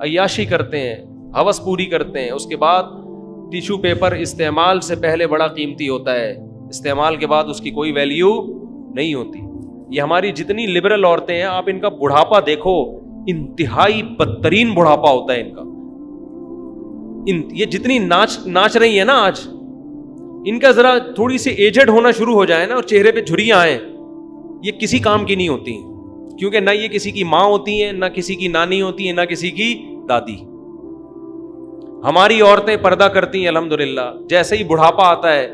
عیاشی کرتے ہیں, ہوس پوری کرتے ہیں. اس کے بعد ٹیشو پیپر استعمال سے پہلے بڑا قیمتی ہوتا ہے, استعمال کے بعد اس کی کوئی ویلیو نہیں ہوتی. یہ ہماری جتنی لبرل عورتیں ہیں, آپ ان کا بڑھاپا دیکھو, انتہائی بدترین بڑھاپا ہوتا ہے ان کا. یہ جتنی ناچ رہی ہیں نا آج, ان کا ذرا تھوڑی سی ایجڈ ہونا شروع ہو جائے نا اور چہرے پہ جھریاں آئیں, یہ کسی کام کی نہیں ہوتی, کیونکہ نہ یہ کسی کی ماں ہوتی ہیں, نہ کسی کی نانی ہوتی ہیں, نہ کسی کی دادی. ہماری عورتیں پردہ کرتی ہیں الحمدللہ. جیسے ہی بڑھاپا آتا ہے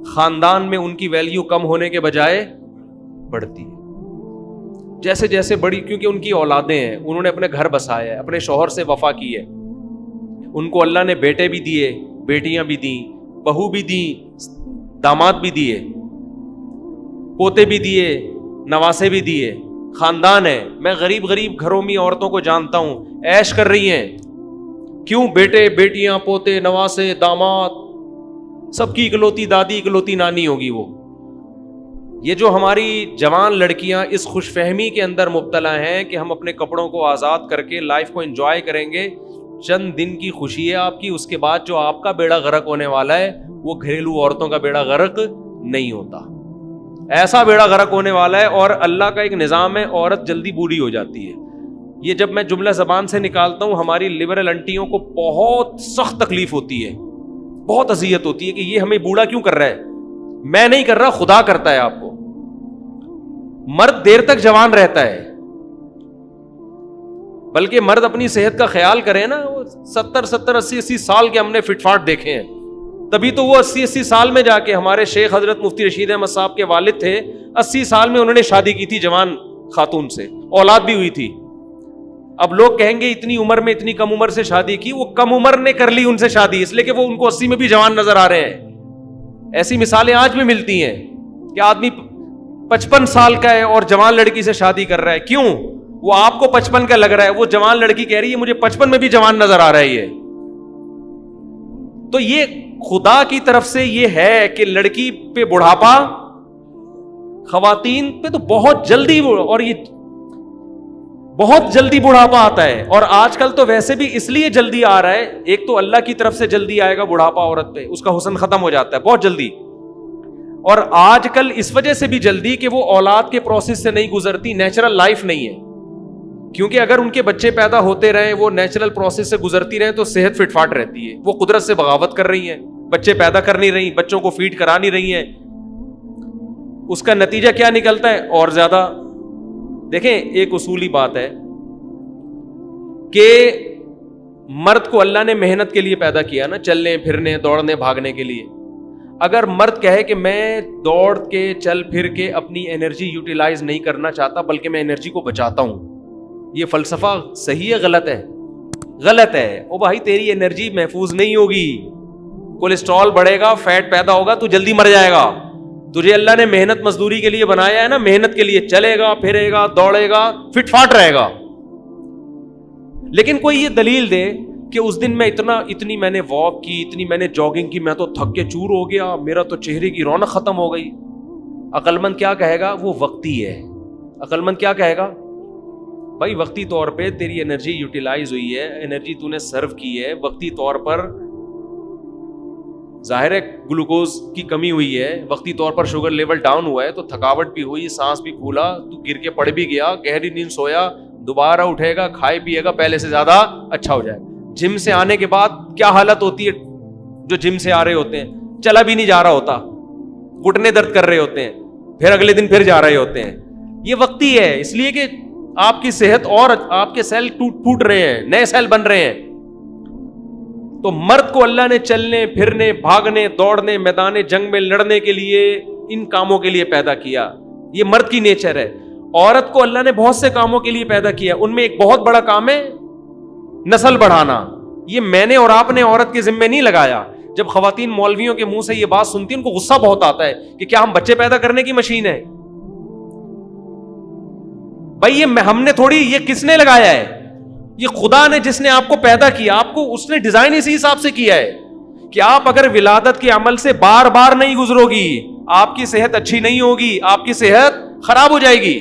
خاندان میں ان کی ویلیو کم ہونے کے بجائے بڑھتی ہے. جیسے جیسے بڑی, کیونکہ ان کی اولادیں ہیں, انہوں نے اپنے گھر بسایا ہے, اپنے شوہر سے وفا کی ہے, ان کو اللہ نے بیٹے بھی دیے, بیٹیاں بھی دیں, بہو بھی دی, داماد بھی دیے, پوتے بھی دیے, نواسے بھی دیے. خاندان ہے. میں غریب گھروں میں عورتوں کو جانتا ہوں, عیش کر رہی ہیں. کیوں؟ بیٹے, بیٹیاں, پوتے, نواسے, داماد, سب کی اکلوتی دادی, اکلوتی نانی ہوگی وہ. یہ جو ہماری جوان لڑکیاں اس خوش فہمی کے اندر مبتلا ہیں کہ ہم اپنے کپڑوں کو آزاد کر کے لائف کو انجوائے کریں گے, چند دن کی خوشی ہے آپ کی, اس کے بعد جو آپ کا بیڑا غرق ہونے والا ہے وہ گھریلو عورتوں کا بیڑا غرق نہیں ہوتا, ایسا بیڑا غرق ہونے والا ہے. اور اللہ کا ایک نظام ہے, عورت جلدی بوڑھی ہو جاتی ہے. یہ جب میں جملہ زبان سے نکالتا ہوں, ہماری لبرل انٹیوں کو بہت سخت تکلیف ہوتی ہے, بہت اذیت ہوتی ہے کہ یہ ہمیں بوڑھا کیوں کر رہا ہے. میں نہیں کر رہا, خدا کرتا ہے آپ کو. مرد دیر تک جوان رہتا ہے, بلکہ مرد اپنی صحت کا خیال کرے نا. 70 80 سال کے ہم نے فٹ فاٹ دیکھے ہیں, تبھی تو وہ 80 سال میں جا کے, ہمارے شیخ حضرت مفتی رشید احمد صاحب کے والد تھے, 80 سال میں انہوں نے شادی کی تھی جوان خاتون سے, اولاد بھی ہوئی تھی. اب لوگ کہیں گے اتنی عمر میں, اتنی کم عمر سے شادی کی. وہ کم عمر نے کر لی ان سے شادی, اس لیے کہ وہ ان کو 80 میں بھی جوان نظر آ رہے ہیں. ایسی مثالیں آج بھی ملتی ہیں کہ آدمی 55 سال کا ہے اور جوان لڑکی سے شادی کر رہا ہے. کیوں؟ وہ آپ کو 55 کا لگ رہا ہے, وہ جوان لڑکی کہہ رہی ہے مجھے 55 میں بھی جوان نظر آ رہا ہے. یہ تو یہ خدا کی طرف سے یہ ہے کہ لڑکی پہ بڑھاپا, خواتین پہ تو بہت جلدی, اور یہ بہت جلدی بڑھاپا آتا ہے. اور آج کل تو ویسے بھی اس لیے جلدی آ رہا ہے, ایک تو اللہ کی طرف سے جلدی آئے گا بڑھاپا عورت پہ, اس کا حسن ختم ہو جاتا ہے بہت جلدی. اور آج کل اس وجہ سے بھی جلدی کہ وہ اولاد کے پروسیس سے نہیں گزرتی, نیچرل لائف نہیں ہے. کیونکہ اگر ان کے بچے پیدا ہوتے رہے, وہ نیچرل پروسیس سے گزرتی رہے, تو صحت فٹ فاٹ رہتی ہے. وہ قدرت سے بغاوت کر رہی ہیں, بچے پیدا کر نہیں رہی, بچوں کو فیڈ کرا نہیں رہی ہیں. اس کا نتیجہ کیا نکلتا ہے؟ اور زیادہ. دیکھیں, ایک اصولی بات ہے کہ مرد کو اللہ نے محنت کے لیے پیدا کیا نا, چلنے پھرنے, دوڑنے, بھاگنے کے لیے. اگر مرد کہے کہ میں دوڑ کے, چل پھر کے اپنی انرجی یوٹیلائز نہیں کرنا چاہتا, بلکہ میں انرجی کو بچاتا ہوں, یہ فلسفہ صحیح ہے غلط ہے؟ غلط ہے. او بھائی, تیری انرجی محفوظ نہیں ہوگی, کولیسٹرول بڑھے گا, فیٹ پیدا ہوگا, تو جلدی مر جائے گا. تجھے اللہ نے محنت مزدوری کے لیے بنایا ہے نا, محنت کے لیے چلے گا, پھرے گا, دوڑے گا, فٹ فاٹ رہے گا. لیکن کوئی یہ دلیل دے کہ اس دن میں اتنی میں نے واک کی, اتنی میں نے جاگنگ کی, میں تو تھک کے چور ہو گیا, میرا تو چہرے کی رونق ختم ہو گئی. عقل مند کیا کہے گا؟ وہ وقتی ہے. عقل مند کیا کہے گا؟ بھائی وقتی طور پہ تیری انرجی یوٹیلائز ہوئی ہے, انرجی تو نے سرو کی ہے وقتی طور پر. ظاہر ہے گلوکوز کی کمی ہوئی ہے, وقتی طور پر شوگر لیول ڈاؤن ہوا ہے, تو تھکاوٹ بھی ہوئی, سانس بھی پھولا, تو گر کے پڑ بھی گیا, گہری نیند سویا, دوبارہ اٹھے گا, کھائے پیے گا, پہلے سے زیادہ اچھا ہو جائے. جم سے آنے کے بعد کیا حالت ہوتی ہے؟ جو جم سے آ رہے ہوتے ہیں, چلا بھی نہیں جا رہا ہوتا, گھٹنے درد کر رہے ہوتے ہیں, پھر اگلے دن پھر جا رہے ہوتے ہیں. یہ وقتی ہے, اس لیے کہ آپ کی صحت اور آپ کے سیل ٹوٹ رہے ہیں, نئے سیل بن رہے ہیں. تو مرد کو اللہ نے چلنے پھرنے, بھاگنے, دوڑنے, میدان جنگ میں لڑنے کے لیے, ان کاموں کے لیے پیدا کیا. یہ مرد کی نیچر ہے. عورت کو اللہ نے بہت سے کاموں کے لیے پیدا کیا, ان میں ایک بہت بڑا کام ہے نسل بڑھانا. یہ میں نے اور آپ نے عورت کے ذمے نہیں لگایا. جب خواتین مولویوں کے منہ سے یہ بات سنتی ہیں, ان کو غصہ بہت آتا ہے کہ کیا ہم بچے پیدا کرنے کی مشین ہے؟ بھائی یہ ہم نے تھوڑی, یہ کس نے لگایا ہے؟ یہ خدا نے, جس نے آپ کو پیدا کیا, آپ کو اس نے ڈیزائن اسی حساب سے کیا ہے کہ آپ اگر ولادت کے عمل سے بار بار نہیں گزرو گی, آپ کی صحت اچھی نہیں ہوگی, آپ کی صحت خراب ہو جائے گی.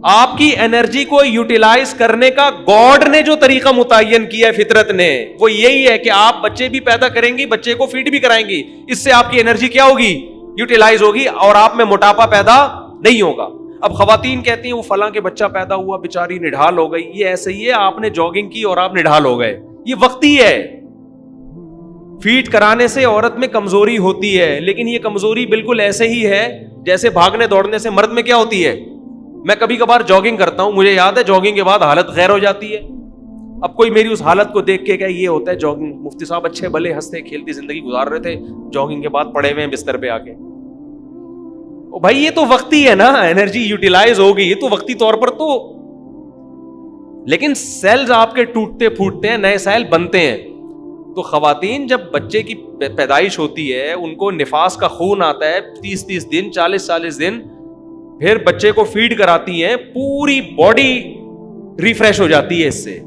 آپ کی انرجی کو یوٹیلائز کرنے کا گاڈ نے جو طریقہ متعین کیا ہے فطرت نے، وہ یہی ہے کہ آپ بچے بھی پیدا کریں گی، بچے کو فیڈ بھی کرائیں گی، اس سے آپ کی انرجی کیا ہوگی؟ یوٹیلائز ہوگی، اور آپ میں موٹاپا پیدا نہیں ہوگا. اب خواتین کہتی ہیں وہ فلاں کے بچہ پیدا ہوا بیچاری نڈھال ہو گئی. یہ ایسے ہی ہے، آپ نے جاگنگ کی اور آپ نڈھال ہو گئے، یہ وقتی ہے. فیڈ کرانے سے عورت میں کمزوری ہوتی ہے، لیکن یہ کمزوری بالکل ایسے ہی ہے جیسے بھاگنے دوڑنے سے مرد میں کیا ہوتی ہے. میں کبھی کبھار جاگنگ کرتا ہوں، مجھے یاد ہے جاگنگ کے بعد حالت غیر ہو جاتی ہے. اب کوئی میری اس حالت کو دیکھ کے کہ یہ ہوتا ہے جاگنگ، مفتی صاحب اچھے بھلے ہنستے کھیلتی زندگی گزار رہے تھے، جاگنگ کے بعد پڑے ہوئے ہیں بستر پہ آ کے. بھائی یہ تو وقتی ہے نا، انرجی یوٹیلائز ہوگی، یہ تو وقتی طور پر تو، لیکن سیلز آپ کے ٹوٹتے پھوٹتے ہیں، نئے سیل بنتے ہیں. تو خواتین جب بچے کی پیدائش ہوتی ہے، ان کو نفاس کا خون آتا ہے 30 دن 40 دن، پھر بچے کو فیڈ کراتی ہیں، پوری باڈی ریفریش ہو جاتی ہے اس سے.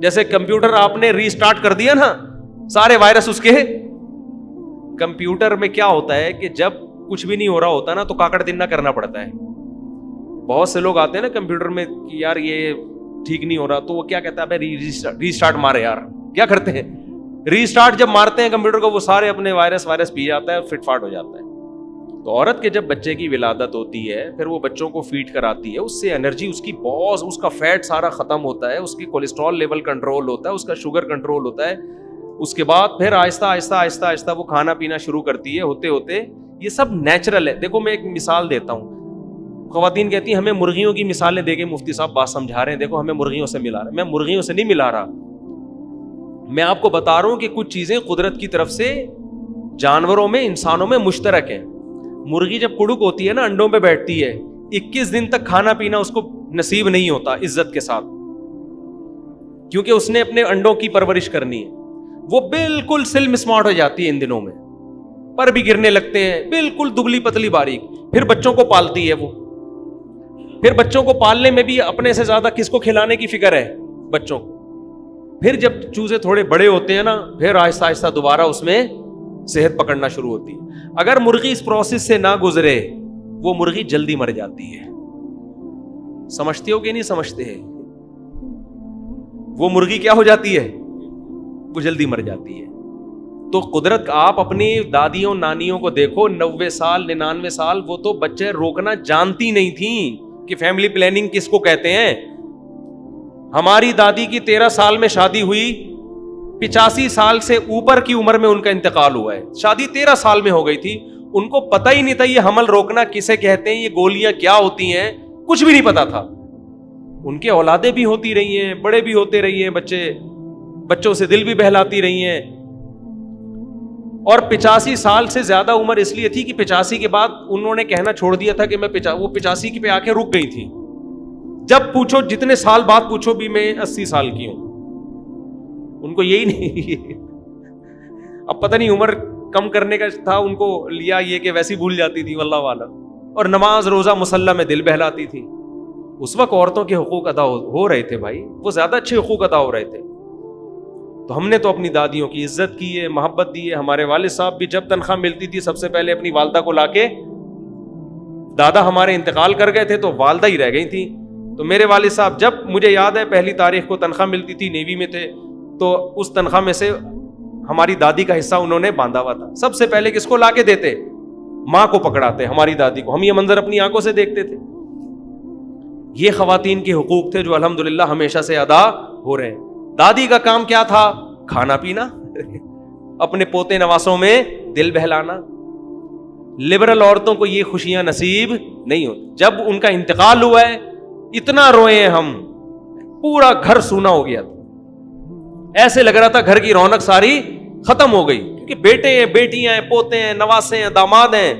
جیسے کمپیوٹر آپ نے ری اسٹارٹ کر دیا نا، سارے وائرس اس کے. کمپیوٹر میں کیا ہوتا ہے کہ جب کچھ بھی نہیں ہو رہا ہوتا نا تو کاکڑ دن کرنا پڑتا ہے. بہت سے لوگ آتے ہیں نا کمپیوٹر میں کہ یار یہ ٹھیک نہیں ہو رہا، تو وہ کیا کہتا ہے ری اسٹارٹ مارے. یار کیا کرتے ہیں، ری اسٹارٹ جب مارتے ہیں کمپیوٹر کو، وہ سارے اپنے وائرس پی جاتا ہے، فٹ فاٹ ہو جاتا ہے. تو عورت کے جب بچے کی ولادت ہوتی ہے، پھر وہ بچوں کو فیڈ کراتی ہے، اس سے انرجی اس کی بہت، اس کا فیٹ سارا ختم ہوتا ہے، اس کی کولیسٹرول لیول کنٹرول ہوتا ہے، اس کا شوگر کنٹرول ہوتا ہے. اس کے بعد پھر آہستہ آہستہ آہستہ آہستہ وہ کھانا پینا شروع کرتی ہے. ہوتے ہوتے یہ سب نیچرل ہے. دیکھو میں ایک مثال دیتا ہوں. خواتین کہتی ہیں ہمیں مرغیوں کی مثالیں دے کے مفتی صاحب بات سمجھا رہے ہیں، دیکھو ہمیں مرغیوں سے ملا رہا ہے. میں مرغیوں سے نہیں ملا رہا، میں آپ کو بتا رہا ہوں کہ کچھ چیزیں قدرت کی طرف سے جانوروں میں انسانوں میں مشترک ہیں. مرغی جب کڑک ہوتی ہے نا، انڈوں پہ بیٹھتی ہے، 21 دن تک کھانا پینا اس کو نصیب نہیں ہوتا عزت کے ساتھ، کیونکہ اس نے اپنے انڈوں کی پرورش کرنی ہے. وہ بالکل سلم اسمارٹ ہو جاتی ہے ان دنوں میں، پر بھی گرنے لگتے ہیں، بالکل دبلی پتلی باریک. پھر بچوں کو پالتی ہے وہ، پھر بچوں کو پالنے میں بھی اپنے سے زیادہ کس کو کھلانے کی فکر ہے؟ بچوں کو. پھر جب چوزے تھوڑے بڑے ہوتے ہیں نا، پھر آہستہ آہستہ دوبارہ اس میں صحت پکڑنا شروع ہوتی ہے. اگر مرغی اس پروسیس سے نہ گزرے، وہ مرغی جلدی مر جاتی ہے. سمجھتے ہو کہ نہیں سمجھتے ہیں؟ وہ مرغی کیا ہو جاتی ہے؟ وہ جلدی مر جاتی ہے. تو قدرت، آپ اپنی دادیوں نانیوں کو دیکھو، 90 سال 99 سال وہ تو بچے روکنا جانتی نہیں تھیں کہ فیملی پلاننگ کس کو کہتے ہیں. ہماری دادی کی 13 سال میں شادی ہوئی، 85 سال سے اوپر کی عمر میں ان کا انتقال ہوا ہے. شادی 13 سال میں ہو گئی تھی، ان کو پتہ ہی نہیں تھا یہ حمل روکنا کسے کہتے ہیں، یہ گولیاں کیا ہوتی ہیں، کچھ بھی نہیں پتا تھا. ان کے اولادیں بھی ہوتی رہی ہیں، بڑے بھی ہوتے رہی ہیں، بچوں سے دل بھی بہلاتی رہی ہیں. اور 85 سال سے زیادہ عمر اس لیے تھی کہ 85 کے بعد انہوں نے کہنا چھوڑ دیا تھا کہ میں وہ 85 کی پہ آ کے رک گئی تھی. جب پوچھو، جتنے سال بعد پوچھو بھی، میں 80 سال کی ہوں. ان کو یہی نہیں، اب پتہ نہیں عمر کم کرنے کا تھا ان کو، لیا یہ کہ ویسی بھول جاتی تھی واللہ والا. اور نماز روزہ مصلی میں دل بہلاتی تھی. اس وقت عورتوں کے حقوق ادا ہو رہے تھے بھائی، وہ زیادہ اچھے حقوق ادا ہو رہے تھے. تو ہم نے تو اپنی دادیوں کی عزت کی ہے، محبت دی ہے. ہمارے والد صاحب بھی جب تنخواہ ملتی تھی سب سے پہلے اپنی والدہ کو لا کے، دادا ہمارے انتقال کر گئے تھے تو والدہ ہی رہ گئی تھی. تو میرے والد صاحب جب، مجھے یاد ہے 1 تاریخ کو تنخواہ ملتی تھی، نیوی میں تھے، تو اس تنخواہ میں سے ہماری دادی کا حصہ انہوں نے باندھا ہوا تھا. سب سے پہلے کس کو لا کے دیتے؟ ماں کو پکڑاتے، ہماری دادی کو. ہم یہ منظر اپنی آنکھوں سے دیکھتے تھے. یہ خواتین کے حقوق تھے جو الحمدللہ ہمیشہ سے ادا ہو رہے ہیں. دادی کا کام کیا تھا؟ کھانا پینا، اپنے پوتے نواسوں میں دل بہلانا. لبرل عورتوں کو یہ خوشیاں نصیب نہیں ہوتی. جب ان کا انتقال ہوا ہے، اتنا روئے ہیں ہم، پورا گھر سونا ہو گیا تھا. ایسے لگ رہا تھا گھر کی رونق ساری ختم ہو گئی، کیونکہ بیٹے ہیں، بیٹیاں ہیں، پوتے ہیں، نواسے ہیں، داماد ہیں.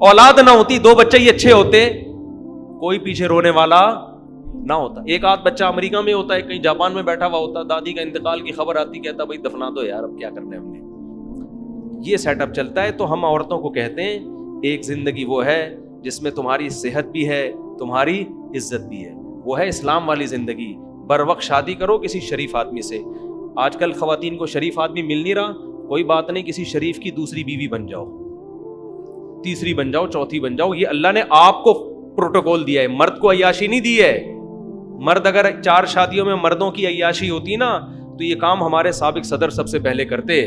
اولاد نہ ہوتی، 2 بچے ہی اچھے ہوتے، کوئی پیچھے رونے والا نہ ہوتا. ایک آدھ بچہ امریکہ میں ہوتا ہے، کہیں جاپان میں بیٹھا ہوا ہوتا، دادی کا انتقال کی خبر آتی، کہتا بھائی دفنا دو یار، اب کیا کرنا ہے ہم نے. یہ سیٹ اپ چلتا ہے. تو ہم عورتوں کو کہتے ہیں ایک زندگی وہ ہے جس میں تمہاری صحت بھی ہے، تمہاری عزت بھی ہے، وہ ہے اسلام والی زندگی. بر وقت شادی کرو کسی شریف آدمی سے. آج کل خواتین کو شریف آدمی مل نہیں رہا، کوئی بات نہیں، کسی شریف کی دوسری بیوی بن جاؤ، تیسری بن جاؤ، چوتھی بن جاؤ. یہ اللہ نے آپ کو پروٹوکول دیا ہے، مرد کو عیاشی نہیں دی ہے. مرد اگر 4 شادیوں میں مردوں کی عیاشی ہوتی نا تو یہ کام ہمارے سابق صدر سب سے پہلے کرتے.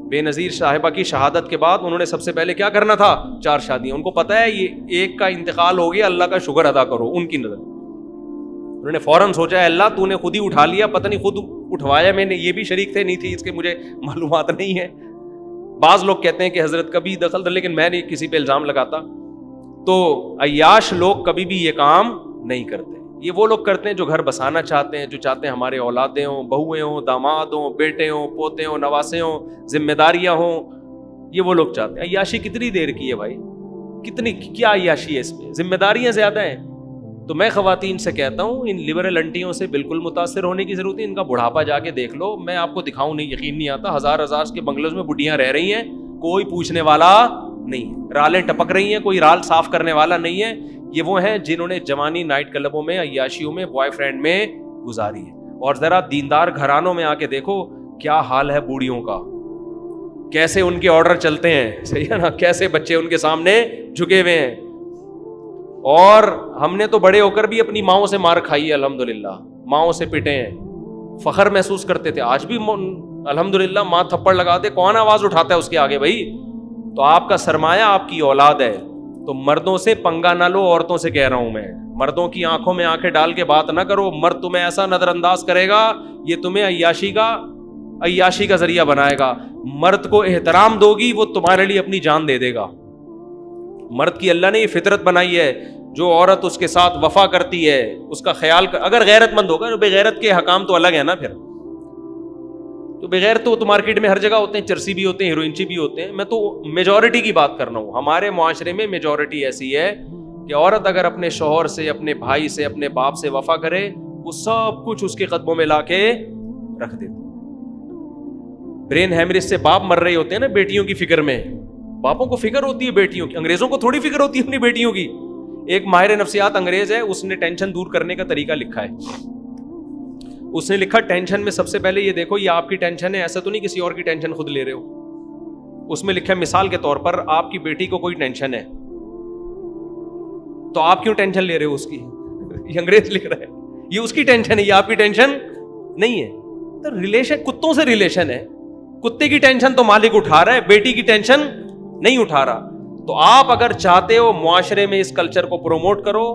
بے نظیر صاحبہ کی شہادت کے بعد انہوں نے سب سے پہلے کیا کرنا تھا؟ 4 شادیاں. ان کو پتا ہے یہ ایک کا انتقال ہو گیا, اللہ کا شکر ادا کرو. ان کی نظر انہوں نے فوراً سوچا ہے اللہ تو نے خود ہی اٹھا لیا, پتہ نہیں خود اٹھوایا میں نے, یہ بھی شریک تھے نہیں تھی اس کے مجھے معلومات نہیں ہے. بعض لوگ کہتے ہیں کہ حضرت کبھی دخل تھا, لیکن میں نہیں کسی پہ الزام لگاتا. تو عیاش لوگ کبھی بھی یہ کام نہیں کرتے. یہ وہ لوگ کرتے ہیں جو گھر بسانا چاہتے ہیں, جو چاہتے ہیں ہمارے اولادیں ہوں, بہویں ہوں, داماد ہوں, بیٹے ہوں, پوتے ہوں, نواسے ہوں, ذمہ داریاں ہوں. یہ وہ لوگ چاہتے ہیں. عیاشی کتنی دیر کی ہے بھائی؟ کتنی کیا عیاشی ہے اس میں؟ ذمہ داریاں زیادہ ہیں. تو میں خواتین سے کہتا ہوں ان لبرل انٹیوں سے بالکل متاثر ہونے کی ضرورت ہے. ان کا بڑھاپا جا کے دیکھ لو, میں آپ کو دکھاؤں نہیں, یقین نہیں آتا. ہزار کے بنگلوز میں بڈیاں رہ رہی ہیں, کوئی پوچھنے والا نہیں ہے. رالیں ٹپک رہی ہیں, کوئی رال صاف کرنے والا نہیں ہے. یہ وہ ہیں جنہوں نے جوانی نائٹ کلبوں میں, عیاشیوں میں, بوائے فرینڈ میں گزاری ہے. اور ذرا دیندار گھرانوں میں آ کے دیکھو کیا حال ہے بوڑھیوں کا, کیسے ان کے آرڈر چلتے ہیں, صحیح ہے نا, کیسے بچے ان کے سامنے جھکے ہوئے ہیں. اور ہم نے تو بڑے ہو کر بھی اپنی ماؤں سے مار کھائی ہے, الحمدللہ, ماؤں سے پٹے ہیں, فخر محسوس کرتے تھے. آج بھی الحمدللہ ماں تھپڑ لگاتے, کون آواز اٹھاتا ہے اس کے آگے بھائی؟ تو آپ کا سرمایہ آپ کی اولاد ہے. تو مردوں سے پنگا نہ لو, عورتوں سے کہہ رہا ہوں میں. مردوں کی آنکھوں میں آنکھیں ڈال کے بات نہ کرو. مرد تمہیں ایسا نظر انداز کرے گا, یہ تمہیں عیاشی کا ذریعہ بنائے گا. مرد کو احترام دو گی, وہ تمہارے لیے اپنی جان دے دے گا. مرد کی اللہ نے یہ فطرت بنائی ہے, جو عورت اس کے ساتھ وفا کرتی ہے اس کا خیال اگر غیرت مند ہوگا. بے غیرت کے حکام تو الگ ہے نا. پھر تو بغیر تو مارکیٹ میں ہر جگہ ہوتے ہیں, چرسی بھی ہوتے ہیں, ہیروئنچی بھی ہوتے ہیں. میں تو میجورٹی کی بات کر رہا ہوں. ہمارے معاشرے میں میجورٹی ایسی ہے کہ عورت اگر اپنے شوہر سے, اپنے بھائی سے, اپنے باپ سے وفا کرے, وہ سب کچھ اس کے قدموں میں لا کے رکھ دیتے. برین ہیمریج سے باپ مر رہے ہوتے ہیں نا بیٹیوں کی فکر میں. باپوں کو فکر ہوتی ہے بیٹیوں کی, انگریزوں کو تھوڑی فکر ہوتی ہے اپنی بیٹیوں کی. ایک ماہر نفسیات انگریز ہے, اس نے ٹینشن دور کرنے کا طریقہ لکھا ہے. اس نے لکھا ٹینشن میں سب سے پہلے یہ دیکھو یہ آپ کی ٹینشن ہے, ایسا تو نہیں کسی اور کی ٹینشن خود لے رہے ہو. اس میں لکھا ہے مثال کے طور پر آپ کی بیٹی کو کوئی ٹینشن ہے تو آپ کیوں ٹینشن لے رہے ہو اس کی؟ یہ انگریز لکھ رہا ہے, یہ اس کی ٹینشن ہے, یہ آپ کی ٹینشن نہیں ہے. تو ریلیشن کتوں سے ریلیشن ہے. کتے کی ٹینشن تو مالک اٹھا رہا ہے, بیٹی کی ٹینشن نہیں اٹھا رہا. تو آپ اگر چاہتے ہو معاشرے میں اس کلچر کو پروموٹ کرو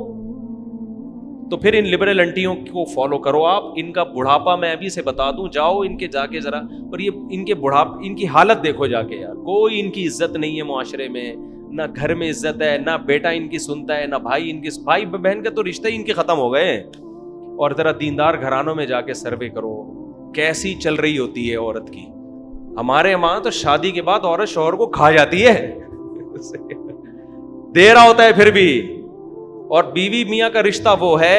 تو پھر ان لبرل انٹیوں کو فالو کرو. آپ ان کا بڑھاپا میں ابھی سے بتا دوں, جاؤ ان کے جا کے ذرا, اور یہ ان کے بڑھاپے ان کی حالت دیکھو جا کے یار. کوئی ان کی عزت نہیں ہے معاشرے میں, نہ گھر میں عزت ہے, نہ بیٹا ان کی سنتا ہے, نہ بھائی ان کی, بھائی بہن کا تو رشتہ ہی ان کے ختم ہو گئے. اور ذرا دیندار گھرانوں میں جا کے سروے کرو کیسی چل رہی ہوتی ہے عورت کی. ہمارے وہاں تو شادی کے بعد عورت شوہر کو کھا جاتی ہے, دے رہا ہوتا ہے پھر بھی. اور بیوی میاں کا رشتہ وہ ہے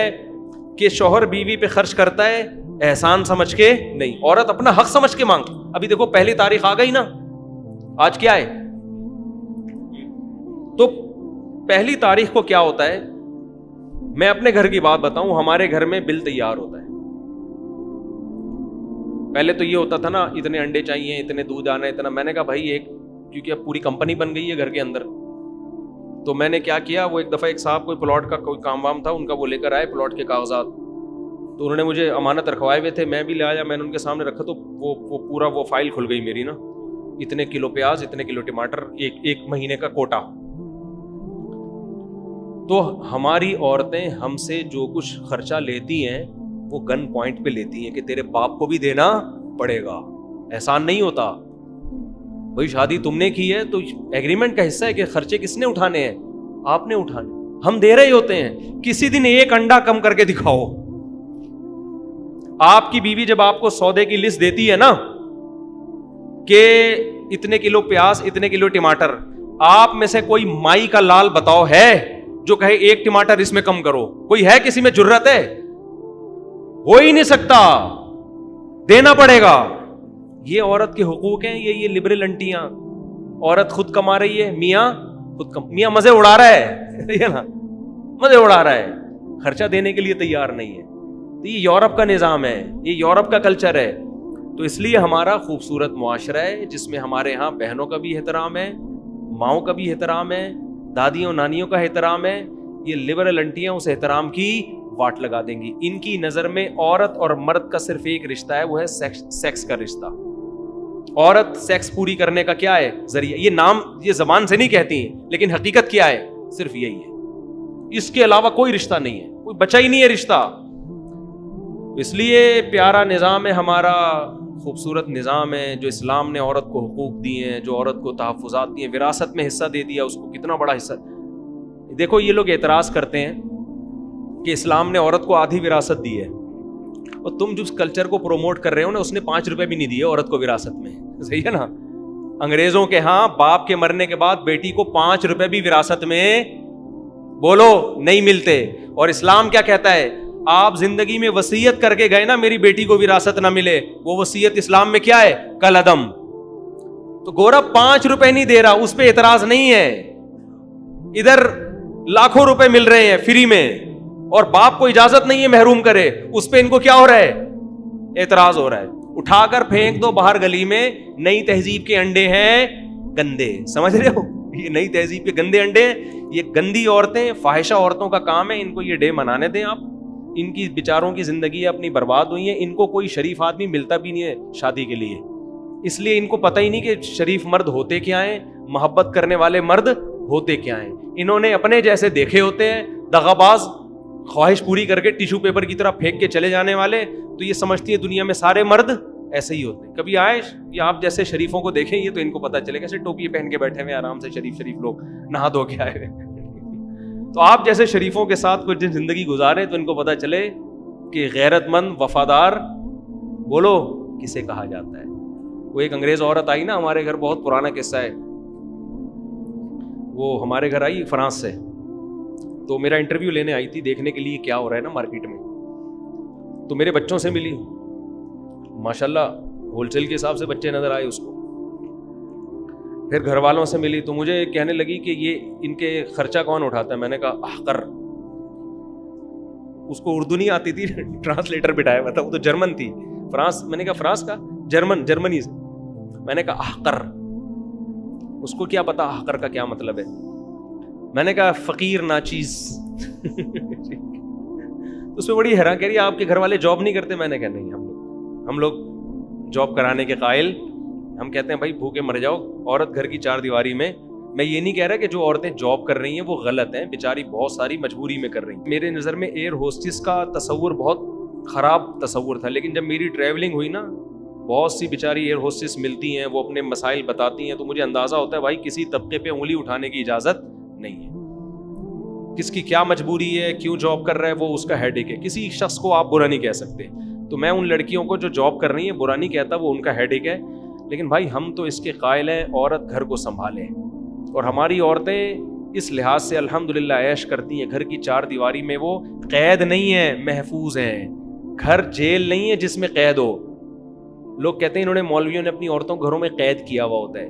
کہ شوہر بیوی پہ خرچ کرتا ہے احسان سمجھ کے نہیں, عورت اپنا حق سمجھ کے مانگ. ابھی دیکھو پہلی تاریخ آ گئی نا, آج کیا ہے؟ تو پہلی تاریخ کو کیا ہوتا ہے؟ میں اپنے گھر کی بات بتاؤں, ہمارے گھر میں بل تیار ہوتا ہے. پہلے تو یہ ہوتا تھا نا, اتنے انڈے چاہیے, اتنے دودھ آنا, اتنا. میں نے کہا بھائی ایک, کیونکہ اب پوری کمپنی بن گئی ہے گھر کے اندر, تو میں نے کیا کیا, وہ ایک دفعہ ایک صاحب کوئی پلاٹ کا کوئی کام وام تھا ان کا, وہ لے کر آئے پلاٹ کے کاغذات. تو انہوں نے مجھے امانت رکھوائے ہوئے تھے, میں بھی لے آیا, میں نے ان کے سامنے رکھا تو وہ پورا وہ فائل کھل گئی میری نا. اتنے کلو پیاز, اتنے کلو ٹماٹر, ایک مہینے کا کوٹا. تو ہماری عورتیں ہم سے جو کچھ خرچہ لیتی ہیں وہ گن پوائنٹ پہ لیتی ہیں کہ تیرے باپ کو بھی دینا پڑے گا, احسان نہیں ہوتا. بھائی شادی تم نے کی ہے تو ایگریمنٹ کا حصہ ہے کہ خرچے کس نے اٹھانے ہیں؟ آپ نے اٹھانے, ہم دے رہے ہوتے ہیں. کسی دن ایک انڈا کم کر کے دکھاؤ. آپ کی بیوی جب آپ کو سودے کی لسٹ دیتی ہے نا کہ اتنے کلو پیاز, اتنے کلو ٹماٹر, آپ میں سے کوئی مائی کا لال بتاؤ ہے جو کہے ایک ٹماٹر اس میں کم کرو؟ کوئی ہے کسی میں جرت ہے؟ ہو ہی نہیں سکتا, دینا پڑے گا. یہ عورت کے حقوق ہیں, یہ لبرل انٹیاں. عورت خود کما رہی ہے, میاں مزے اڑا رہا ہے نا, مزے اڑا رہا ہے, خرچہ دینے کے لیے تیار نہیں ہے. تو یہ یورپ کا نظام ہے, یہ یورپ کا کلچر ہے. تو اس لیے ہمارا خوبصورت معاشرہ ہے جس میں ہمارے ہاں بہنوں کا بھی احترام ہے, ماؤں کا بھی احترام ہے, دادیوں نانیوں کا احترام ہے. یہ لبرل انٹیاں اس احترام کی واٹ لگا دیں گی. ان کی نظر میں عورت اور مرد کا صرف ایک رشتہ ہے, وہ ہے سیکس کا رشتہ. عورت سیکس پوری کرنے کا کیا ہے ذریعہ. یہ نام یہ زبان سے نہیں کہتی ہیں, لیکن حقیقت کیا ہے, صرف یہی ہے. اس کے علاوہ کوئی رشتہ نہیں ہے, کوئی بچہ ہی نہیں ہے رشتہ. اس لیے پیارا نظام ہے ہمارا, خوبصورت نظام ہے جو اسلام نے عورت کو حقوق دیے ہیں, جو عورت کو تحفظات دیے ہیں, وراثت میں حصہ دے دیا اس کو, کتنا بڑا حصہ. دیکھو یہ لوگ اعتراض کرتے ہیں کہ اسلام نے عورت کو آدھی وراثت دی ہے, اور تم جس کلچر کو پروموٹ کر رہے ہو نا, اس نے 5 روپے بھی نہیں دیے عورت کو وراثت میں. صحیح ہے نا. انگریزوں کے ہاں باپ کے مرنے کے بعد بیٹی کو 5 روپے بھی وراثت میں بولو نہیں ملتے. اور اسلام کیا کہتا ہے, آپ زندگی میں وصیت کر کے گئے نا میری بیٹی کو وراثت نہ ملے, وہ وصیت اسلام میں کیا ہے, کالعدم. تو گورا 5 روپے نہیں دے رہا, اس پہ اعتراض نہیں ہے. ادھر لاکھوں روپے مل رہے ہیں فری میں, اور باپ کو اجازت نہیں ہے محروم کرے, اس پہ ان کو کیا ہو رہا ہے, اعتراض ہو رہا ہے. اٹھا کر پھینک دو باہر گلی میں. نئی تہذیب کے انڈے ہیں گندے, سمجھ رہے ہو, یہ نئی تہذیب کے گندے انڈے ہیں. یہ گندی عورتیں, فاحشہ عورتوں کا کام ہے, ان کو یہ ڈے منانے دیں آپ. ان کی بیچاروں کی زندگی اپنی برباد ہوئی ہیں. ان کو کوئی شریف آدمی ملتا بھی نہیں ہے شادی کے لیے, اس لیے ان کو پتہ ہی نہیں کہ شریف مرد ہوتے کیا ہیں, محبت کرنے والے مرد ہوتے کیا ہیں. انہوں نے اپنے جیسے دیکھے ہوتے ہیں, دغاباز, خواہش پوری کر کے ٹیشو پیپر کی طرح پھینک کے چلے جانے والے. تو یہ سمجھتی ہے دنیا میں سارے مرد ایسے ہی ہوتے ہیں. کبھی آئے یہ آپ جیسے شریفوں کو دیکھیں, یہ تو ان کو پتہ چلے کیسے ٹوپی پہن کے بیٹھے ہوئے آرام سے شریف لوگ نہا دھو کے آئے ہوئے. تو آپ جیسے شریفوں کے ساتھ کچھ دن زندگی گزارے تو ان کو پتہ چلے کہ غیرت مند وفادار بولو کسے کہا جاتا ہے. وہ ایک انگریز عورت آئی نا ہمارے گھر, بہت پرانا قصہ ہے. وہ ہمارے گھر آئی فرانس سے, تو میرا انٹرویو لینے آئی تھی, دیکھنے کے لیے کیا ہو رہا ہے نا مارکیٹ میں. تو میرے بچوں سے ملی, ماشاءاللہ ہول سیل کے حساب سے بچے نظر آئے اس کو. پھر گھر والوں سے ملی تو مجھے کہنے لگی کہ یہ ان کے خرچہ کون اٹھاتا ہے. میں نے کہا احقر. اس کو اردو نہیں آتی تھی, ٹرانسلیٹر بٹھایا ہوا تھا, وہ تو جرمن تھی. فرانس, میں نے کہا فرانس کا, جرمنی سے. میں نے کہا احقر. اس کو کیا پتا احقر کا کیا مطلب ہے. میں نے کہا فقیر ناچیز. اس میں بڑی حیران کہہ رہی ہے آپ کے گھر والے جاب نہیں کرتے. میں نے کہا نہیں, ہم لوگ جاب کرانے کے قائل. ہم کہتے ہیں بھائی بھوکے مر جاؤ, عورت گھر کی 4 دیواری میں. میں یہ نہیں کہہ رہا کہ جو عورتیں جاب کر رہی ہیں وہ غلط ہیں, بیچاری بہت ساری مجبوری میں کر رہی ہیں. میرے نظر میں ایئر ہوسٹس کا تصور بہت خراب تصور تھا, لیکن جب میری ٹریولنگ ہوئی نا, بہت سی بیچاری ایئر ہوسٹس ملتی ہیں, وہ اپنے مسائل بتاتی ہیں, تو مجھے اندازہ ہوتا ہے بھائی کسی طبقے پہ انگلی اٹھانے کی اجازت نہیں ہے. کس کی کیا مجبوری ہے, کیوں جاب کر رہا ہے, وہ اس کا ہیڈیک ہے. کسی شخص کو آپ برا نہیں کہہ سکتے. تو میں ان لڑکیوں کو جو جاب کر رہی ہیں برا نہیں کہتا, وہ ان کا ہیڈیک ہے. لیکن بھائی ہم تو اس کے قائل ہیں عورت گھر کو سنبھالے, اور ہماری عورتیں اس لحاظ سے الحمدللہ عیش کرتی ہیں. گھر کی 4 دیواری میں وہ قید نہیں ہے, محفوظ ہیں. گھر جیل نہیں ہے جس میں قید ہو. لوگ کہتے ہیں انہوں نے, مولویوں نے اپنی عورتوں کو گھروں میں قید کیا ہوا ہوتا ہے.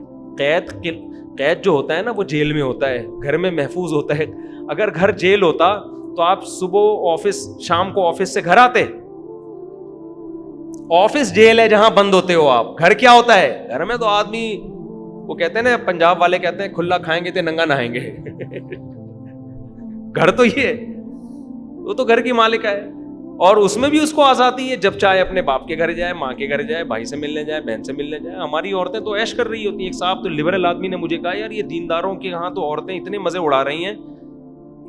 قید جو ہوتا ہے نا وہ جیل میں ہوتا ہے, گھر میں محفوظ ہوتا ہے. اگر گھر جیل ہوتا تو آپ صبح آفس, شام کو آفس سے گھر آتے. آفس جیل ہے جہاں بند ہوتے ہو آپ. گھر کیا ہوتا ہے, گھر میں تو آدمی, وہ کہتے ہیں نا پنجاب والے کہتے ہیں کھلا کھائیں گے تے ننگا نہائیں گے. گھر تو یہ ہے, وہ تو گھر کی مالک ہے, اور اس میں بھی اس کو آزادی ہے, جب چاہے اپنے باپ کے گھر جائے, ماں کے گھر جائے, بھائی سے ملنے جائے, بہن سے ملنے جائے. ہماری عورتیں تو عیش کر رہی ہوتی ہیں. ایک صاحب تو لبرل آدمی نے مجھے کہا یار یہ دینداروں کے یہاں تو عورتیں اتنے مزے اڑا رہی ہیں,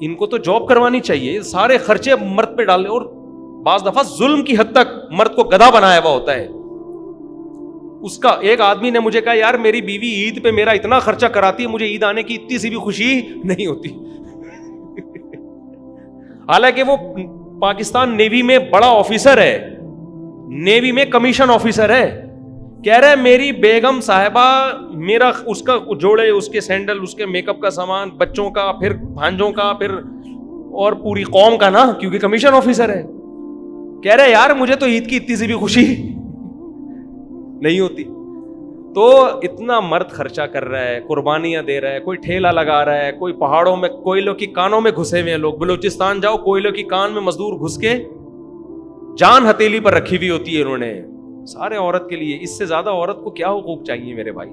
ان کو تو جاب کروانی چاہیے, سارے خرچے مرد پہ ڈالے. اور بعض دفعہ ظلم کی حد تک مرد کو گدھا بنایا ہوا ہوتا ہے. اس کا ایک آدمی نے مجھے کہا یار میری بیوی عید پہ میرا اتنا خرچہ کراتی ہے, مجھے عید آنے کی اتنی سی بھی خوشی نہیں ہوتی. حالانکہ وہ پاکستان نیوی میں بڑا آفیسر ہے, نیوی میں کمیشن آفیسر ہے. کہہ رہے میری بیگم صاحبہ میرا, اس کا جوڑے, اس کے سینڈل, اس کے میک اپ کا سامان, بچوں کا, پھر بھانجوں کا, پھر اور پوری قوم کا نا, کیونکہ کمیشن آفیسر ہے. کہہ رہے یار مجھے تو عید کی اتنی سی بھی خوشی نہیں ہوتی. تو اتنا مرد خرچہ کر رہا ہے, قربانیاں دے رہا ہے, کوئی ٹھیلا لگا رہا ہے, کوئی پہاڑوں میں کوئلوں کی کانوں میں گھسے ہوئے ہیں لوگ. بلوچستان جاؤ, کوئلوں کی کان میں مزدور گھس کے جان ہتھیلی پر رکھی ہوئی ہوتی ہے انہوں نے, سارے عورت کے لیے. اس سے زیادہ عورت کو کیا حقوق چاہیے میرے بھائی.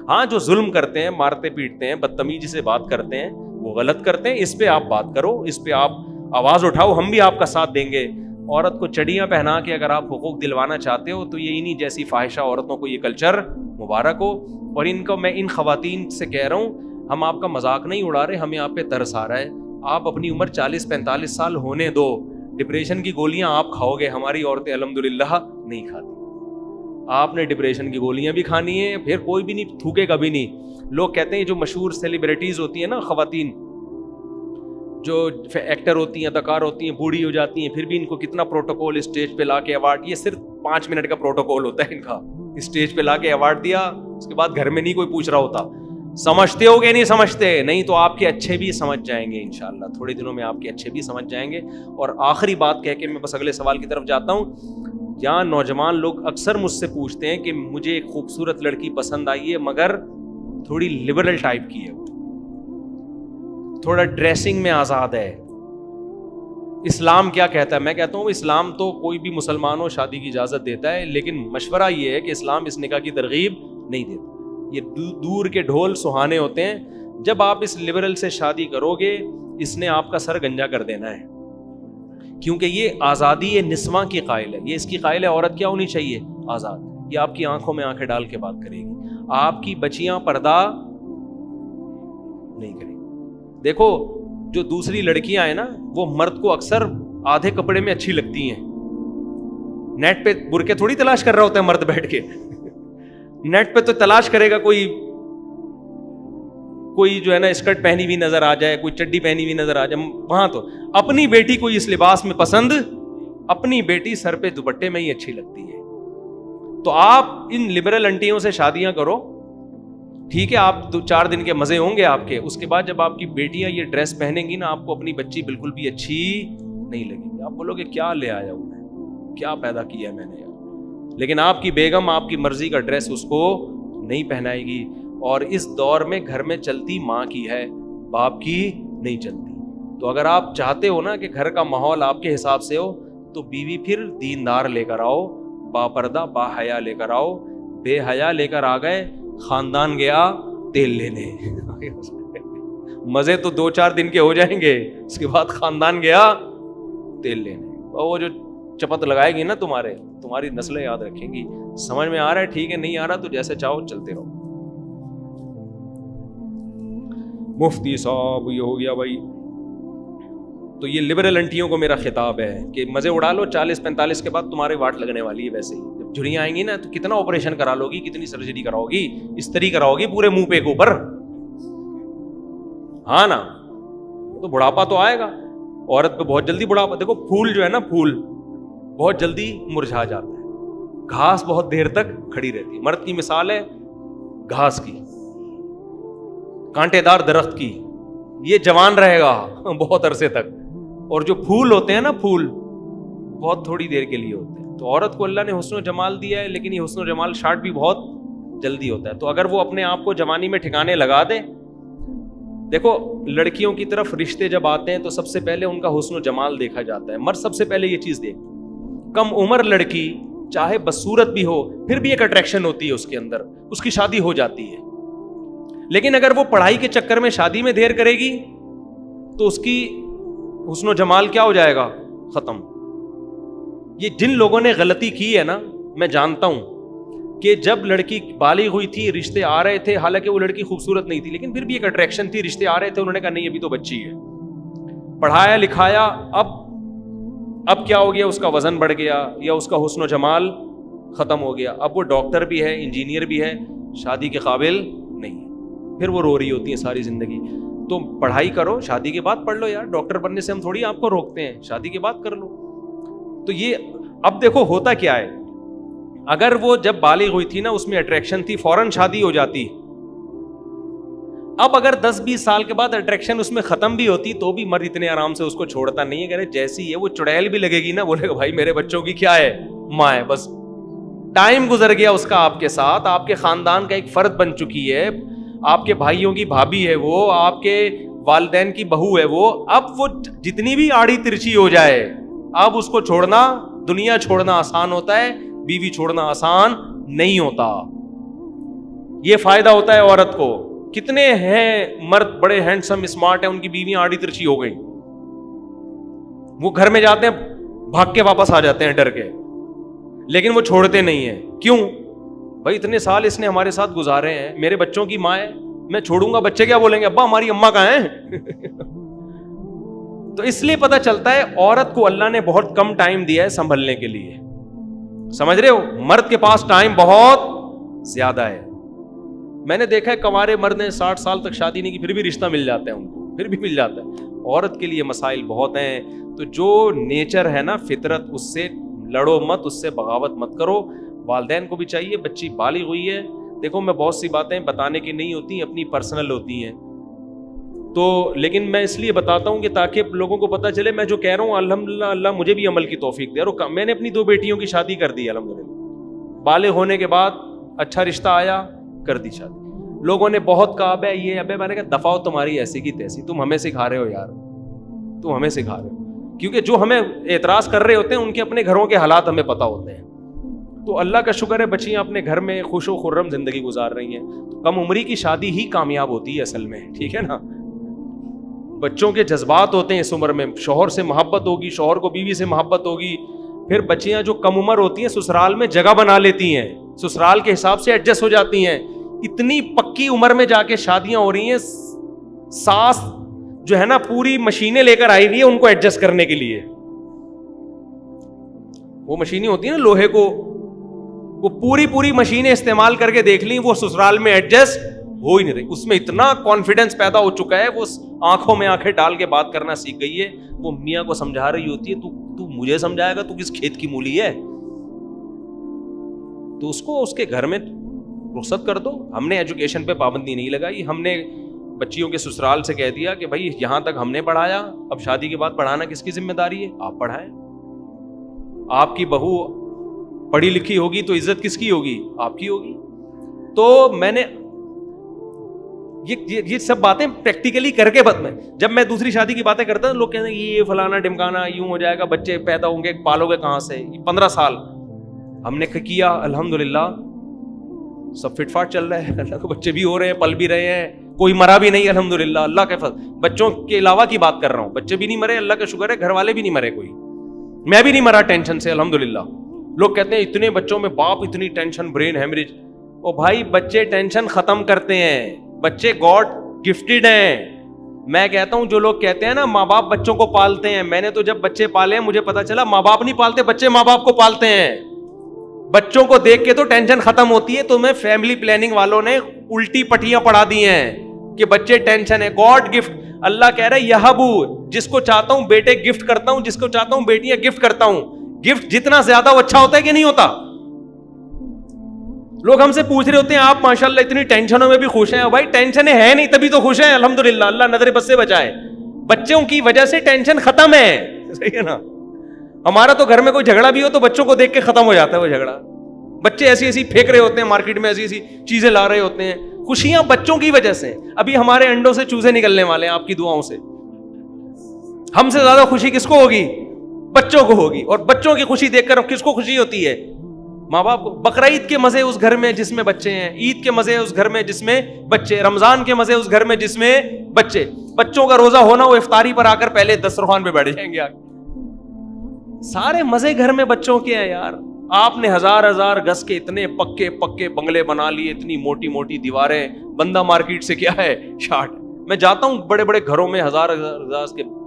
ہاں جو ظلم کرتے ہیں, مارتے پیٹتے ہیں, بدتمیزی سے بات کرتے ہیں, وہ غلط کرتے ہیں. اس پہ آپ بات کرو, اس پہ آپ آواز اٹھاؤ, ہم بھی آپ کا ساتھ دیں گے. عورت کو چڑیاں پہنا کے اگر آپ حقوق دلوانا چاہتے ہو تو یہ انہی جیسی فاحشہ عورتوں کو یہ کلچر مبارک ہو. اور ان کو میں ان خواتین سے کہہ رہا ہوں, ہم آپ کا مذاق نہیں اڑا رہے, ہمیں آپ پہ ترس آ رہا ہے. آپ اپنی عمر 40-45 سال ہونے دو, ڈپریشن کی گولیاں آپ کھاؤ گے, ہماری عورتیں الحمدللہ نہیں کھاتی. آپ نے ڈپریشن کی گولیاں بھی کھانی ہیں, پھر کوئی بھی نہیں تھوکے کبھی نہیں. لوگ کہتے ہیں جو مشہور سیلیبریٹیز ہوتی ہیں نا, خواتین جو ایکٹر ہوتی ہیں, اداکار ہوتی ہیں, بوڑھی ہو جاتی ہیں, پھر بھی ان کو کتنا پروٹوکول اسٹیج پہ لا کے ایوارڈ, یہ صرف 5 منٹ کا پروٹوکول ہوتا ہے ان کا. اسٹیج پہ لا کے ایوارڈ دیا, اس کے بعد گھر میں نہیں کوئی پوچھ رہا ہوتا. سمجھتے ہو گے نہیں سمجھتے, نہیں تو آپ کے اچھے بھی سمجھ جائیں گے انشاءاللہ, تھوڑے دنوں میں آپ کے اچھے بھی سمجھ جائیں گے. اور آخری بات کہہ کے میں بس اگلے سوال کی طرف جاتا ہوں. جہاں نوجوان لوگ اکثر مجھ سے پوچھتے ہیں کہ مجھے ایک خوبصورت لڑکی پسند آئی ہے مگر تھوڑی لبرل ٹائپ کی ہے, تھوڑا ڈریسنگ میں آزاد ہے, اسلام کیا کہتا ہے؟ میں کہتا ہوں اسلام تو کوئی بھی مسلمان ہو شادی کی اجازت دیتا ہے, لیکن مشورہ یہ ہے کہ اسلام اس نکاح کی ترغیب نہیں دیتا. یہ دور کے ڈھول سہانے ہوتے ہیں. جب آپ اس لبرل سے شادی کرو گے, اس نے آپ کا سر گنجا کر دینا ہے, کیونکہ یہ آزادی نسواں کی قائل ہے. یہ اس کی قائل ہے عورت کیا ہونی چاہیے؟ آزاد. یہ آپ کی آنکھوں میں آنکھیں ڈال کے بات کرے گی, آپ کی بچیاں پردہ نہیں کریں. دیکھو جو دوسری لڑکیاں ہیں نا, وہ مرد کو اکثر آدھے کپڑے میں اچھی لگتی ہیں. نیٹ پہ برقعے تھوڑی تلاش کر رہا ہوتا ہے مرد بیٹھ کے, نیٹ پہ تو تلاش کرے گا کوئی جو ہے نا اسکرٹ پہنی ہوئی نظر آ جائے, کوئی چڈی پہنی ہوئی نظر آ جائے. وہاں تو اپنی بیٹی کو اس لباس میں پسند, اپنی بیٹی سر پہ دوپٹے میں ہی اچھی لگتی ہے. تو آپ ان لبرل انٹیوں سے شادیاں کرو, ٹھیک ہے, آپ 2-4 دن کے مزے ہوں گے آپ کے. اس کے بعد جب آپ کی بیٹیاں یہ ڈریس پہنیں گی نا, آپ کو اپنی بچی بالکل بھی اچھی نہیں لگے گی. آپ بولو گے کیا لے آیا ہوں میں, کیا پیدا کیا ہے میں نے یار. لیکن آپ کی بیگم آپ کی مرضی کا ڈریس اس کو نہیں پہنائے گی. اور اس دور میں گھر میں چلتی ماں کی ہے, باپ کی نہیں چلتی. تو اگر آپ چاہتے ہو نا کہ گھر کا ماحول آپ کے حساب سے ہو, تو بیوی پھر دیندار لے کر آؤ, با پردہ با حیا لے کر آؤ. بے حیا لے کر آ گئے, خاندان گیا تیل لینے. مزے تو 2-4 دن کے ہو جائیں گے, اس کے بعد خاندان گیا تیل لینے. اور وہ جو چپت لگائے گی نا تمہاری نسلیں یاد رکھیں گی. سمجھ میں آ رہا ہے؟ ٹھیک ہے, نہیں آ رہا تو جیسے چاہو چلتے رہو. مفتی صاحب یہ ہو گیا بھائی. تو یہ لبرل انٹیوں کو میرا خطاب ہے کہ مزے اڑا لو, 40-45 کے بعد تمہارے واٹ لگنے والی ہے. ویسے ہی جب جھریاں آئیں گی نا تو کتنا آپریشن کرا لو گی, کتنی سرجری کراؤ گی, استری کراؤ گی پورے منہ پہ کے اوپر, ہاں نا. تو بڑھاپا تو آئے گا عورت پہ بہت جلدی. بڑھاپا دیکھو, پھول جو ہے نا, پھول بہت جلدی مرجھا جاتا ہے, گھاس بہت دیر تک کھڑی رہتی ہے. مرد کی مثال ہے گھاس کی, کانٹے دار درخت کی. یہ جوان رہے گا بہت عرصے تک, اور جو پھول ہوتے ہیں نا, پھول بہت تھوڑی دیر کے لیے ہوتے ہیں. تو عورت کو اللہ نے حسن و جمال دیا ہے, لیکن یہ حسن و جمال شارٹ بھی بہت جلدی ہوتا ہے. تو اگر وہ اپنے آپ کو جوانی میں ٹھکانے لگا دے, دیکھو لڑکیوں کی طرف رشتے جب آتے ہیں تو سب سے پہلے ان کا حسن و جمال دیکھا جاتا ہے. مرد سب سے پہلے یہ چیز دیکھ, کم عمر لڑکی چاہے بدصورت بھی ہو پھر بھی ایک اٹریکشن ہوتی ہے اس کے اندر, اس کی شادی ہو جاتی ہے. لیکن اگر وہ پڑھائی کے چکر میں شادی میں دیر کرے گی تو اس کی حسن و جمال کیا ہو جائے گا؟ ختم. یہ جن لوگوں نے غلطی کی ہے نا, میں جانتا ہوں کہ جب لڑکی بالغ ہوئی تھی رشتے آ رہے تھے, حالانکہ وہ لڑکی خوبصورت نہیں تھی لیکن پھر بھی ایک اٹریکشن تھی, رشتے آ رہے تھے, انہوں نے کہا نہیں ابھی تو بچی ہے, پڑھایا لکھایا, اب کیا ہو گیا, اس کا وزن بڑھ گیا یا اس کا حسن و جمال ختم ہو گیا. اب وہ ڈاکٹر بھی ہے, انجینئر بھی ہے, شادی کے قابل نہیں ہے. پھر وہ رو رہی ہوتی ہے ساری زندگی. تو پڑھائی کرو, شادی کے بعد پڑھ لو یار, ڈاکٹر بننے سے ہم تھوڑی آپ کو روکتے ہیں, شادی کے بعد کر لو. تو یہ اب دیکھو ہوتا کیا ہے, اگر وہ جب بالغ ہوئی تھی نا اس میں اٹریکشن تھی, فوراً شادی ہو جاتی. اب اگر 10-20 سال کے بعد اٹریکشن اس میں ختم بھی ہوتی تو بھی مرد اتنے آرام سے اس کو چھوڑتا نہیں ہے. کہ جیسی ہے وہ چڑیل بھی لگے گی نا, بولے گا بھائی میرے بچوں کی کیا ہے, ماں ہے. بس ٹائم گزر گیا اس کا آپ کے ساتھ, آپ کے خاندان کا ایک فرد بن چکی ہے, آپ کے بھائیوں کی بھابھی ہے وہ, آپ کے والدین کی بہو ہے وہ. اب وہ جتنی بھی آڑی ترچھی ہو جائے, اب اس کو چھوڑنا, دنیا چھوڑنا آسان ہوتا ہے, بیوی چھوڑنا آسان نہیں ہوتا. یہ فائدہ ہوتا ہے عورت کو. کتنے ہیں مرد بڑے ہینڈسم اسمارٹ ہیں, ان کی بیویاں آڑی ترچھی ہو گئی, وہ گھر میں جاتے ہیں بھاگ کے واپس آ جاتے ہیں ڈر کے, لیکن وہ چھوڑتے نہیں ہیں. کیوں بھائی؟ اتنے سال اس نے ہمارے ساتھ گزارے ہیں, میرے بچوں کی ماں ہے, میں چھوڑوں گا, بچے کیا بولیں گے, ابا ہماری اماں کہاں ہیں؟ تو اس لیے پتہ چلتا ہے عورت کو اللہ نے بہت کم ٹائم دیا ہے سنبھلنے کے لیے, سمجھ رہے ہو؟ مرد کے پاس ٹائم بہت زیادہ ہے. میں نے دیکھا ہے کنوارے مرد نے 60 سال تک شادی نہیں کی, پھر بھی رشتہ مل جاتا ہے ان کو, پھر بھی مل جاتا ہے. عورت کے لیے مسائل بہت ہیں. تو جو نیچر ہے نا, فطرت, اس سے لڑو مت, اس سے بغاوت مت کرو. والدین کو بھی چاہیے, بچی بالغ ہوئی ہے, دیکھو میں بہت سی باتیں بتانے کی نہیں ہوتی, اپنی پرسنل ہوتی ہیں, تو لیکن میں اس لیے بتاتا ہوں کہ تاکہ لوگوں کو پتہ چلے میں جو کہہ رہا ہوں الحمدللہ اللہ مجھے بھی عمل کی توفیق دے. اور میں نے اپنی 2 بیٹیوں کی شادی کر دی الحمدللہ, بالغ ہونے کے بعد اچھا رشتہ آیا, کر دی شادی. لوگوں نے بہت کہا بے یہ ابے, میں نے کہا دفعہ تمہاری ایسی کی تیسی, تم ہمیں سکھا رہے ہو یار, تم ہمیں سکھا رہے ہو, کیونکہ جو ہمیں اعتراض کر رہے ہوتے ہیں ان کے اپنے گھروں کے حالات ہمیں پتہ ہوتے ہیں. تو اللہ کا شکر ہے بچیاں اپنے گھر میں خوش و خرم زندگی گزار رہی ہیں. تو کم عمری کی شادی ہی کامیاب ہوتی ہے اصل میں, ٹھیک ہے نا. بچوں کے جذبات ہوتے ہیں اس عمر میں, شوہر سے محبت ہوگی, شوہر کو بیوی سے محبت ہوگی. پھر بچیاں جو کم عمر ہوتی ہیں سسرال میں جگہ بنا لیتی ہیں, سسرال کے حساب سے ایڈجسٹ ہو جاتی ہیں. اتنی پکی عمر میں جا کے شادیاں ہو رہی ہیں, ساس جو ہے نا پوری مشینیں لے کر آئی ہوئی ہے ان کو ایڈجسٹ کرنے کے لیے. وہ مشینیں ہوتی ہیں نا لوہے کو, وہ پوری مشینیں استعمال کر کے دیکھ لیں, وہ سسرال میں ایڈجسٹ ہو ہی نہیں رہی. اس میں اتنا کانفیڈنس پیدا ہو چکا ہے, وہ آنکھوں میں آنکھیں ڈال کے بات کرنا سیکھ گئی ہے. وہ میاں کو سمجھا رہی ہوتی ہے, تو مجھے سمجھائے گا, تو کس کھیت کی مولی ہے, تو اس کو اس کے گھر میں رخصت کر دو. ہم نے ایجوکیشن پہ پابندی نہیں لگائی, ہم نے بچیوں کے سسرال سے کہہ دیا کہ بھائی یہاں تک ہم نے پڑھایا, اب شادی کے بعد پڑھانا کس کی ذمہ داری ہے, آپ پڑھائیں. آپ کی بہو پڑھی لکھی ہوگی تو عزت کس کی ہوگی, آپ کی ہوگی. تو میں نے یہ سب باتیں پریکٹیکلی کر کے میں جب میں دوسری شادی کی باتیں کرتا ہوں, لوگ کہتے ہیں یہ فلانا ڈمکانا, یوں ہو جائے گا, بچے پیدا ہوں گے, پالو گے کہاں سے. 15 سال ہم نے کیا, الحمدللہ سب فٹ فاٹ چل رہا ہے, اللہ کے بچے بھی ہو رہے ہیں, پل بھی رہے ہیں, کوئی مرا بھی نہیں الحمدللہ, اللہ کے فضل. بچوں کے علاوہ کی بات کر رہا ہوں, بچے بھی نہیں مرے, اللہ کا شکر ہے, گھر والے بھی نہیں مرے, کوئی, میں بھی نہیں مرا ٹینشن سے الحمدللہ. لوگ کہتے ہیں اتنے بچوں میں باپ اتنی ٹینشن, برین ہیمریج. او بھائی بچے ٹینشن ختم کرتے ہیں, بچے گاڈ گفٹڈ ہیں. میں کہتا ہوں جو لوگ کہتے ہیں نا ماں باپ بچوں کو پالتے ہیں, میں نے تو جب بچے پالے ہیں مجھے پتا چلا ماں باپ نہیں پالتے, بچے ماں باپ کو پالتے ہیں. بچوں کو دیکھ کے تو ٹینشن ختم ہوتی ہے. تو میں فیملی پلاننگ والوں نے الٹی پٹیاں پڑھا دی ہیں کہ بچے ٹینشن ہے, گاڈ گفٹ. اللہ کہہ رہا ہے یہبو, جس کو چاہتا ہوں بیٹے گفٹ کرتا ہوں, جس کو چاہتا ہوں بیٹیاں گفٹ کرتا ہوں. گفٹ جتنا زیادہ وہ اچھا ہوتا ہے کہ نہیں ہوتا. لوگ ہم سے پوچھ رہے ہوتے ہیں آپ ماشاءاللہ اتنی ٹینشنوں میں بھی خوش ہیں. بھائی ٹینشن ہے نہیں تبھی تو خوش ہیں الحمدللہ, اللہ نظر بد سے بچائے. بچوں کی وجہ سے ٹینشن ختم ہے, صحیح ہے نا. ہمارا تو گھر میں کوئی جھگڑا بھی ہو تو بچوں کو دیکھ کے ختم ہو جاتا ہے وہ جھگڑا. بچے ایسی پھینک رہے ہوتے ہیں مارکیٹ میں, ایسی چیزیں لا رہے ہوتے ہیں. خوشیاں بچوں کی وجہ سے. ابھی ہمارے انڈوں سے چوزے نکلنے والے ہیں آپ کی دعاؤں سے. ہم سے زیادہ خوشی کس کو ہوگی, بچوں کو ہوگی. اور بچوں کی خوشی دیکھ کر کس کو خوشی ہوتی ہے, ماں باپ کو. بقرعید کے مزے اس گھر میں جس میں بچے ہیں, عید کے مزے اس گھر میں جس میں بچے, رمضان کے مزے اس گھر میں جس میں بچے. بچوں کا روزہ ہونا, وہ افطاری پر آ کر پہلے دسترخوان پہ بیٹھ جائیں گے. سارے مزے گھر میں بچوں کے ہیں یار. آپ نے ہزار گز کے اتنے پکے بنگلے بنا لیے, اتنی موٹی موٹی دیواریں. بندہ مارکیٹ سے کیا ہے شارٹ. میں جاتا ہوں بڑے بڑے گھروں میں, ہزار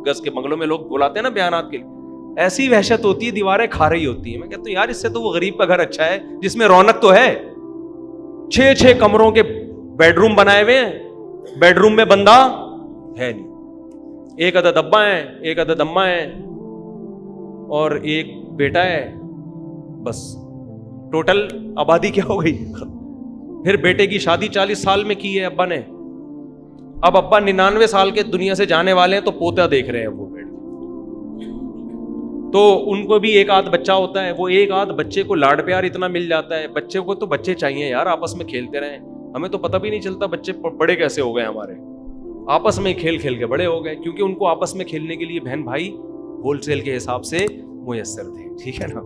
گز کے بنگلوں میں, لوگ بلاتے ہیں نا بیانات کے لیے, ایسی وحشت ہوتی ہے, دیواریں کھا رہی ہوتی ہیں. میں کہتا ہوں یار اس سے تو وہ غریب کا گھر اچھا ہے جس میں رونق تو ہے. 6 کمروں کے بیڈ روم بنائے ہوئے ہیں, بیڈ روم میں بندہ ہے نہیں. 1 عدد ابا ہیں, 1 عدد اماں ہیں, اور 1 بیٹا ہے, بس ٹوٹل آبادی کیا ہو گئی. پھر بیٹے کی شادی 40 سال میں کی ہے ابا نے, اب ابا 99 سال کے دنیا سے جانے والے ہیں, تو پوتا دیکھ رہے ہیں وہ بیٹے. تو ان کو بھی 1 آدھ بچہ ہوتا ہے, وہ 1 آدھ بچے کو لاڈ پیار اتنا مل جاتا ہے. بچے کو تو بچے چاہیے یار, آپس میں کھیلتے رہیں. ہمیں تو پتہ بھی نہیں چلتا بچے بڑے کیسے ہو گئے ہمارے, آپس میں کھیل کے بڑے ہو گئے, کیونکہ ان کو آپس میں کھیلنے کے لیے بہن بھائی ہول سیل کے حساب سے میسر تھے, ٹھیک ہے نا.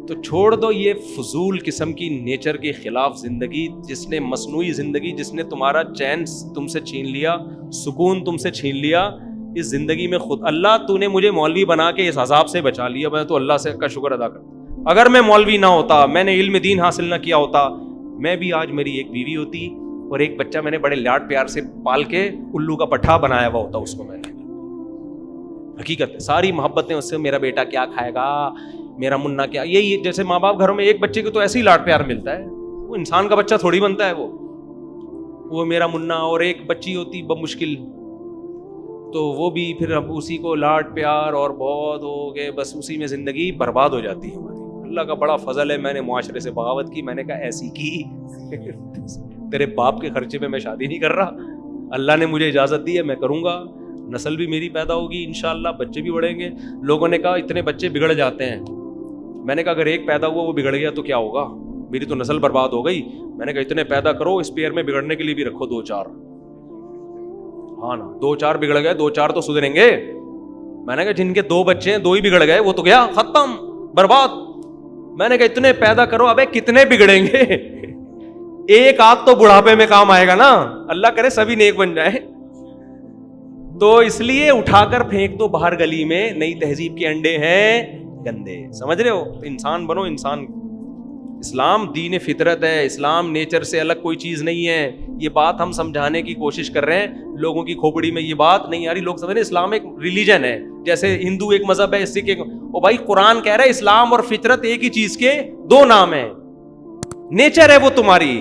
تو چھوڑ دو یہ فضول قسم کی نیچر کے خلاف زندگی, جس نے مصنوعی زندگی, جس نے تمہارا چین تم سے چھین لیا, سکون تم سے چھین لیا. اس زندگی میں خود اللہ تو نے مجھے مولوی بنا کے اس عذاب سے بچا لیا, میں تو اللہ سے کا شکر ادا کرتا. اگر میں مولوی نہ ہوتا, میں نے علم دین حاصل نہ کیا ہوتا, میں بھی آج میری ایک بیوی ہوتی اور ایک بچہ میں نے بڑے لاڈ پیار سے پال کے الو کا پٹھا بنایا ہوا ہوتا اس کو میں نے. حقیقت ہے, ساری محبتیں اس سے, میرا بیٹا کیا کھائے گا, میرا منا کیا, یہی جیسے ماں باپ گھروں میں ایک بچے کو تو ایسے ہی لاڈ پیار ملتا ہے, وہ انسان کا بچہ تھوڑی بنتا ہے وہ میرا منا. اور ایک بچی ہوتی بمشکل تو وہ بھی پھر اب اسی کو لاڈ پیار اور بہت ہو گئے, بس اسی میں زندگی برباد ہو جاتی ہے ہماری. اللہ کا بڑا فضل ہے, میں نے معاشرے سے بغاوت کی, میں نے کہا ایسی کی تیرے باپ کے خرچے میں شادی نہیں کر رہا, اللہ نے مجھے اجازت دی ہے, میں کروں گا, نسل بھی میری پیدا ہوگی انشاءاللہ, بچے بھی بڑھیں گے. لوگوں نے کہا اتنے بچے بگڑ جاتے ہیں, میں نے کہا اگر ایک پیدا ہوا وہ بگڑ گیا تو کیا ہوگا, میری تو نسل برباد ہو گئی. میں نے کہا اتنے پیدا کرو, اسپیئر میں بگڑنے کے لیے بھی رکھو 2-4. ہاں نا, 2-4 بگڑ گئے, 2-4 تو سدھریں گے. میں نے کہا جن کے 2 بچے ہیں 2 ہی بگڑ گئے, وہ تو گیا ختم برباد. میں نے کہا اتنے پیدا کرو, ابے کتنے بگڑیں گے, ایک آدھ تو بڑھاپے میں کام آئے گا نا, اللہ کرے سبھی نیک بن جائیں. تو اس لیے اٹھا کر پھینک دو باہر گلی میں, نئی تہذیب کے انڈے ہیں گندے. سمجھ رہے ہو, انسان بنو انسان. اسلام دین فطرت ہے, اسلام نیچر سے الگ کوئی چیز نہیں ہے. یہ بات ہم سمجھانے کی کوشش کر رہے ہیں, لوگوں کی کھوپڑی میں یہ بات نہیں آ رہی. لوگ سمجھ رہے ہیں اسلام ایک ریلیجن ہے, جیسے ہندو ایک مذہب ہے, سکھ ایک. او بھائی قرآن کہہ رہا ہے اسلام اور فطرت ایک ہی چیز کے 2 نام ہیں. نیچر ہے وہ تمہاری,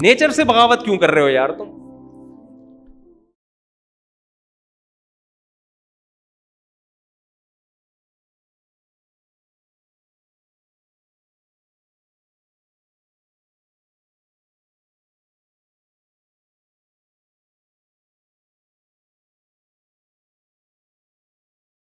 نیچر سے بغاوت کیوں کر رہے ہو یار تم؟